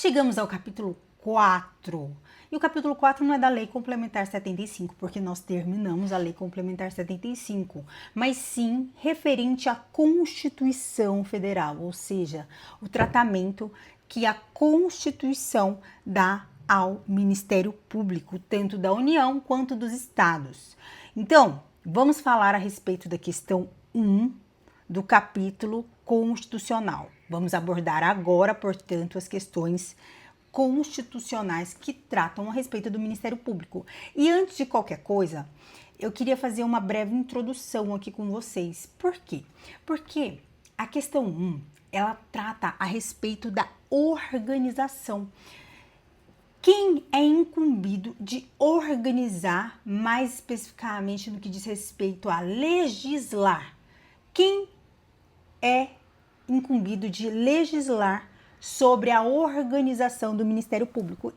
chegamos ao capítulo 4. E o capítulo 4 não é da Lei Complementar 75, porque nós terminamos a Lei Complementar 75, mas sim referente à Constituição Federal, ou seja, o tratamento que a Constituição dá ao Ministério Público, tanto da União quanto dos estados. Então, vamos falar a respeito da questão 1 do capítulo constitucional. Vamos abordar agora, portanto, as questões constitucionais que tratam a respeito do Ministério Público. E antes de qualquer coisa, eu queria fazer uma breve introdução aqui com vocês. Por quê? Porque a questão 1, ela trata a respeito da organização. Quem é incumbido de organizar, mais especificamente no que diz respeito a legislar? Quem é incumbido de legislar sobre a organização do Ministério Público?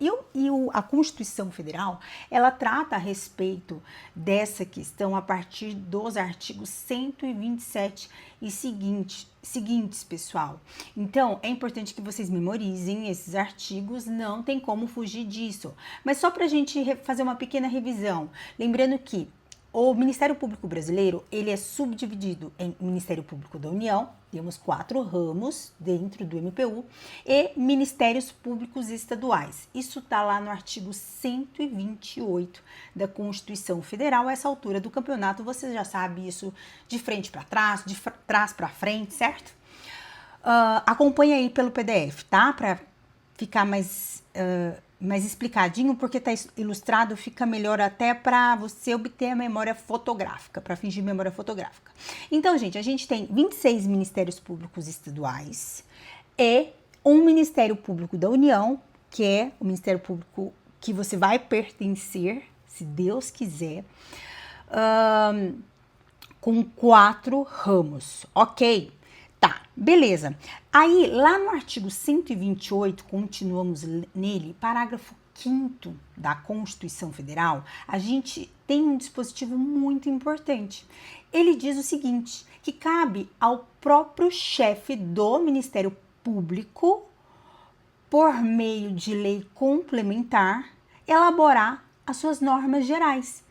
A Constituição Federal, ela trata a respeito dessa questão a partir dos artigos 127 e seguintes, pessoal. Então, é importante que vocês memorizem esses artigos, não tem como fugir disso. Mas só para a gente fazer uma pequena revisão, lembrando que o Ministério Público Brasileiro, ele é subdividido em Ministério Público da União, temos 4 ramos dentro do MPU, e Ministérios Públicos Estaduais. Isso está lá no artigo 128 da Constituição Federal. A essa altura do campeonato, você já sabe isso de frente para trás, de trás para frente, certo? Acompanha aí pelo PDF, tá? Para ficar mais explicadinho, porque tá ilustrado, fica melhor até para você obter a memória fotográfica, para fingir memória fotográfica. Então, gente, a gente tem 26 Ministérios Públicos Estaduais e um Ministério Público da União, que é o Ministério Público que você vai pertencer, se Deus quiser, com 4 ramos, ok? Tá, beleza. Aí, lá no artigo 128, continuamos nele, parágrafo 5º da Constituição Federal, a gente tem um dispositivo muito importante. Ele diz o seguinte, que cabe ao próprio chefe do Ministério Público, por meio de lei complementar, elaborar as suas normas gerais.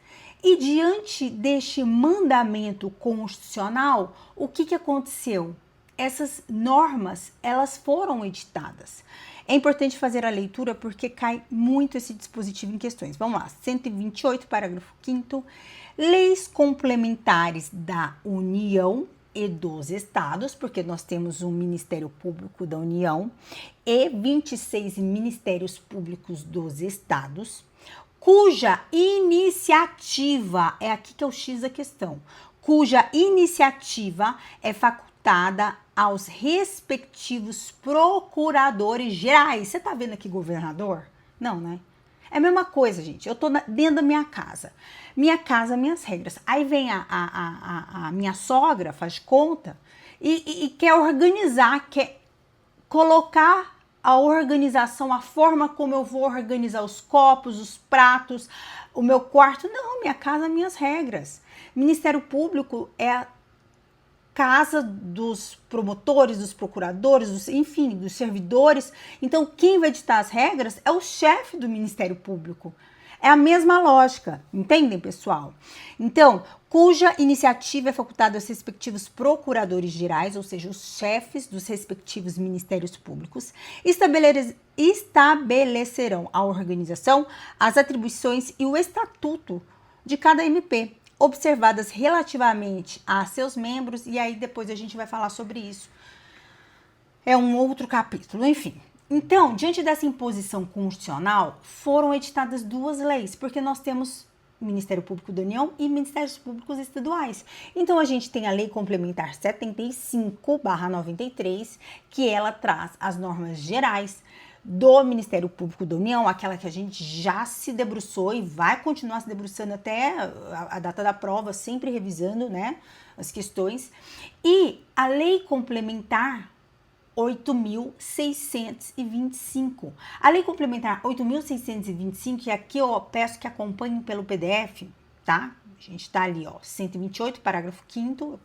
E diante deste mandamento constitucional, o que aconteceu? Essas normas, elas foram editadas. É importante fazer a leitura porque cai muito esse dispositivo em questões. Vamos lá, 128, parágrafo 5º. Leis complementares da União e dos Estados, porque nós temos um Ministério Público da União e 26 Ministérios Públicos dos Estados, cuja iniciativa, é aqui que é o X da questão, cuja iniciativa é facultada aos respectivos procuradores gerais. Você tá vendo aqui governador? Não, né? É a mesma coisa, gente. Eu tô dentro da minha casa. Minha casa, minhas regras. Aí vem a minha sogra, faz conta, e quer organizar, quer colocar a organização, a forma como eu vou organizar os copos, os pratos, o meu quarto. Não, minha casa, minhas regras. Ministério Público é a casa dos promotores, dos procuradores, enfim, dos servidores. Então, quem vai ditar as regras é o chefe do Ministério Público. É a mesma lógica, entendem, pessoal? Então, cuja iniciativa é facultada aos respectivos procuradores gerais, ou seja, os chefes dos respectivos ministérios públicos, estabelecerão a organização, as atribuições e o estatuto de cada MP, observadas relativamente a seus membros, e aí depois a gente vai falar sobre isso. É um outro capítulo, enfim. Então, diante dessa imposição constitucional, foram editadas 2 leis, porque nós temos Ministério Público da União e Ministérios Públicos Estaduais. Então, a gente tem a Lei Complementar 75/93, que ela traz as normas gerais do Ministério Público da União, aquela que a gente já se debruçou e vai continuar se debruçando até a data da prova, sempre revisando, né, as questões. E a Lei Complementar 8.625. A Lei Complementar 8.625, e aqui eu peço que acompanhem pelo PDF, tá? A gente tá ali, ó, 128, parágrafo 5º,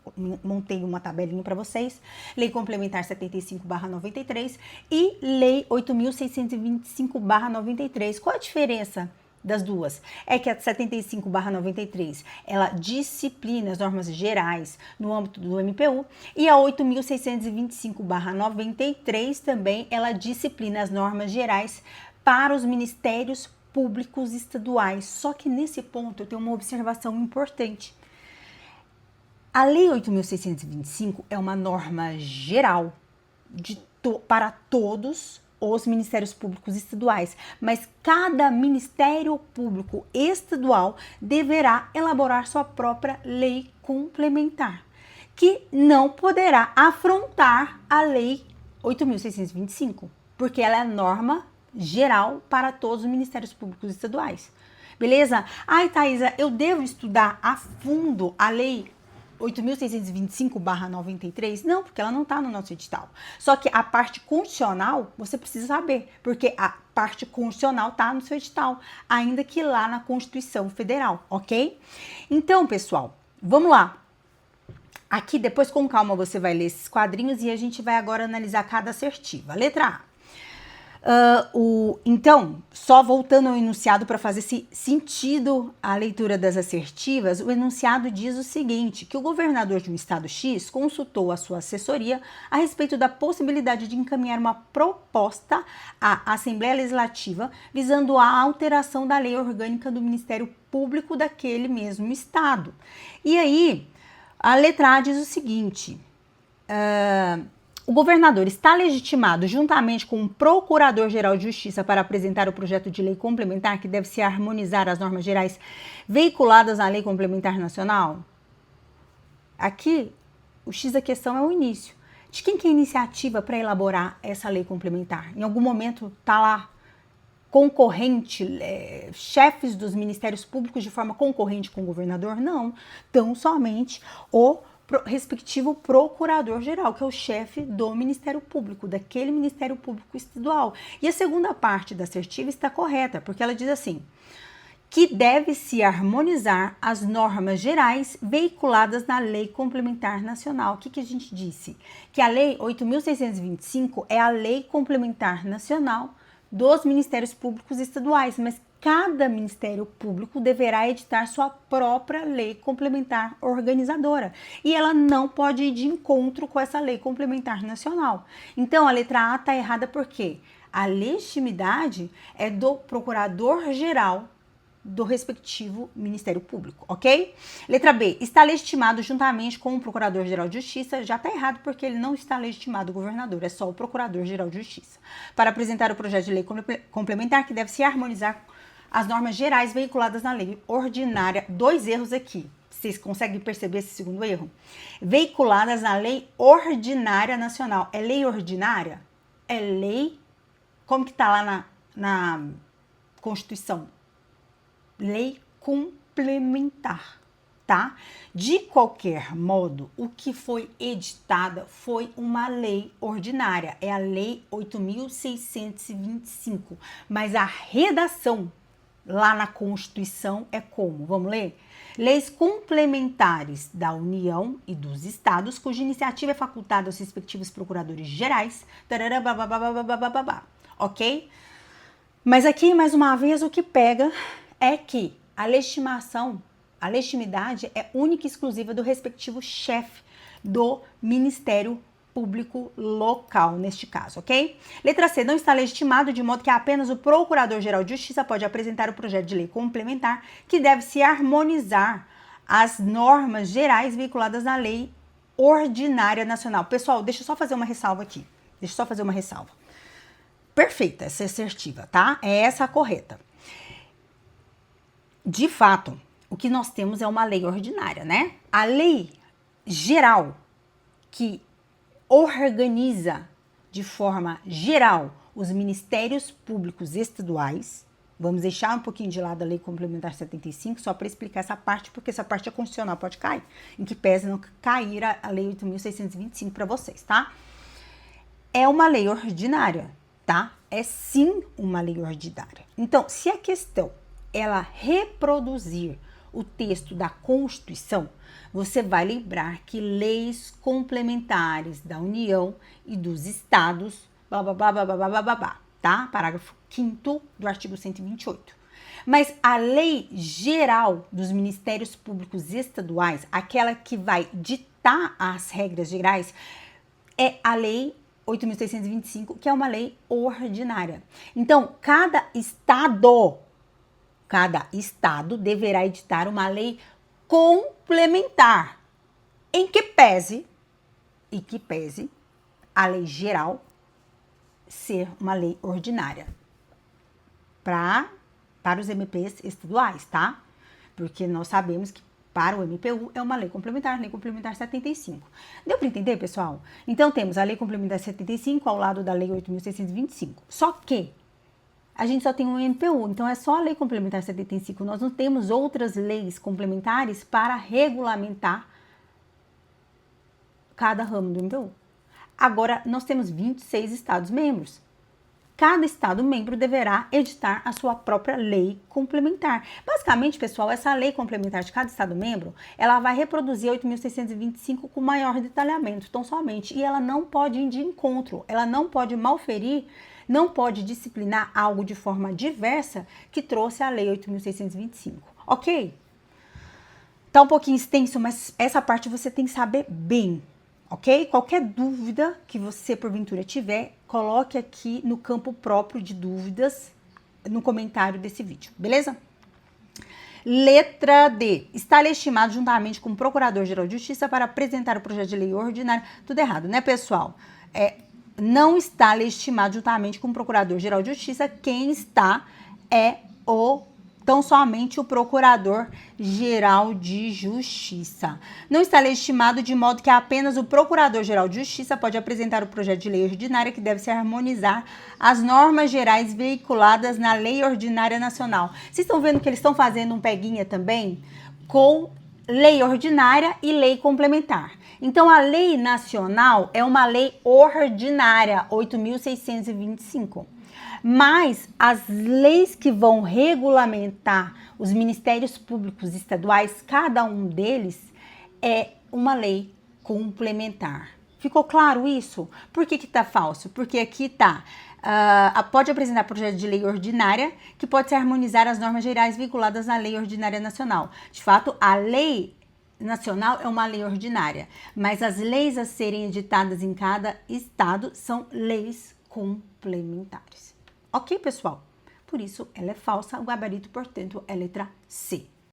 montei uma tabelinha para vocês. Lei Complementar 75/93 e Lei 8.625/93. Qual a diferença das duas? É que a 75/93, ela disciplina as normas gerais no âmbito do MPU, e a 8.625/93 também, ela disciplina as normas gerais para os ministérios públicos estaduais. Só que nesse ponto eu tenho uma observação importante. A Lei 8.625 é uma norma geral para todos os ministérios públicos estaduais, mas cada ministério público estadual deverá elaborar sua própria lei complementar, que não poderá afrontar a Lei 8.625, porque ela é norma geral para todos os ministérios públicos estaduais. Beleza? Ai, Thaisa, eu devo estudar a fundo a Lei 8.625/93? Não, porque ela não está no nosso edital. Só que a parte constitucional você precisa saber, porque a parte constitucional está no seu edital, ainda que lá na Constituição Federal, ok? Então, pessoal, vamos lá. Aqui, depois com calma, você vai ler esses quadrinhos e a gente vai agora analisar cada assertiva. Letra A. Então, só voltando ao enunciado para fazer sentido a leitura das assertivas, o enunciado diz o seguinte, que o governador de um estado X consultou a sua assessoria a respeito da possibilidade de encaminhar uma proposta à Assembleia Legislativa visando a alteração da lei orgânica do Ministério Público daquele mesmo estado. E aí, a letra A diz o seguinte... O governador está legitimado, juntamente com o Procurador-Geral de Justiça, para apresentar o projeto de lei complementar que deve se harmonizar às normas gerais veiculadas na Lei Complementar Nacional? Aqui, o X da questão é o início. De quem que é a iniciativa para elaborar essa lei complementar? Em algum momento está lá concorrente, chefes dos ministérios públicos de forma concorrente com o governador? Não, tão somente o respectivo procurador-geral, que é o chefe do Ministério Público, daquele Ministério Público estadual. E a segunda parte da assertiva está correta, porque ela diz assim, que deve se harmonizar as normas gerais veiculadas na Lei Complementar Nacional. O que a gente disse? Que a Lei 8.625 é a Lei Complementar Nacional dos Ministérios Públicos Estaduais, mas cada Ministério Público deverá editar sua própria lei complementar organizadora. E ela não pode ir de encontro com essa lei complementar nacional. Então, a letra A está errada porque a legitimidade é do procurador-geral do respectivo Ministério Público, ok? Letra B, está legitimado juntamente com o Procurador-Geral de Justiça, já está errado porque ele não está legitimado o governador, é só o Procurador-Geral de Justiça, para apresentar o projeto de lei complementar que deve se harmonizar as normas gerais veiculadas na lei ordinária. Dois erros aqui, vocês conseguem perceber esse segundo erro? Veiculadas na lei ordinária nacional. É lei ordinária? É lei, como que tá lá na Constituição? Lei complementar, tá? De qualquer modo, o que foi editada foi uma lei ordinária, é a Lei 8.625, mas a redação lá na Constituição é como? Vamos ler? Leis complementares da União e dos Estados, cuja iniciativa é facultada aos respectivos procuradores gerais, ok? Mas aqui, mais uma vez, o que pega é que a legitimidade é única e exclusiva do respectivo chefe do Ministério Público local, neste caso, ok? Letra C, não está legitimado, de modo que apenas o Procurador-Geral de Justiça pode apresentar o projeto de lei complementar que deve se harmonizar às normas gerais veiculadas na Lei Ordinária Nacional. Pessoal, deixa eu só fazer uma ressalva aqui. Perfeita essa assertiva, tá? É essa a correta. De fato, o que nós temos é uma lei ordinária, né? A lei geral que organiza de forma geral os ministérios públicos estaduais. Vamos deixar um pouquinho de lado a Lei Complementar 75, só para explicar essa parte, porque essa parte é constitucional, pode cair, em que pese não cair a Lei 8.625 para vocês, tá? É uma lei ordinária, tá? É sim uma lei ordinária. Então, se a questão ela reproduzir o texto da Constituição, você vai lembrar que leis complementares da União e dos Estados, blá, blá, blá, blá, blá, blá, blá, blá, tá? Parágrafo 5º do artigo 128. Mas a lei geral dos ministérios públicos estaduais, aquela que vai ditar as regras gerais, é a lei 8.625, que é uma lei ordinária. Então, cada estado deverá editar uma lei complementar em que pese a lei geral ser uma lei ordinária para os MPs estaduais, tá? Porque nós sabemos que para o MPU é uma lei complementar 75. Deu para entender, pessoal? Então, temos a lei complementar 75 ao lado da lei 8.625. Só que a gente só tem um MPU, então é só a lei complementar 75. Nós não temos outras leis complementares para regulamentar cada ramo do MPU. Agora, nós temos 26 estados-membros. Cada estado-membro deverá editar a sua própria lei complementar. Basicamente, pessoal, essa lei complementar de cada estado-membro, ela vai reproduzir a 8.625 com maior detalhamento, tão somente. E ela não pode ir de encontro, ela não pode malferir, não pode disciplinar algo de forma diversa que trouxe a lei 8.625, ok? Tá um pouquinho extenso, mas essa parte você tem que saber bem, ok? Qualquer dúvida que você porventura tiver, coloque aqui no campo próprio de dúvidas no comentário desse vídeo, beleza? Letra D. Está legitimado juntamente com o Procurador-Geral de Justiça para apresentar o projeto de lei ordinário. Tudo errado, né, pessoal? Não está legitimado juntamente com o Procurador-Geral de Justiça. Quem está é tão somente o Procurador-Geral de Justiça. Não está legitimado de modo que apenas o Procurador-Geral de Justiça pode apresentar o projeto de lei ordinária que deve se harmonizar as normas gerais veiculadas na Lei Ordinária Nacional. Vocês estão vendo que eles estão fazendo um peguinha também com lei ordinária e lei complementar. Então, a lei nacional é uma lei ordinária, 8.625. Mas as leis que vão regulamentar os ministérios públicos estaduais, cada um deles é uma lei complementar. Ficou claro isso? Por que tá falso? Porque aqui tá, pode apresentar projeto de lei ordinária que pode se harmonizar as normas gerais vinculadas à lei ordinária nacional. De fato, a lei nacional é uma lei ordinária, mas as leis a serem editadas em cada estado são leis complementares. Ok, pessoal? Por isso, ela é falsa, o gabarito, portanto, é letra C.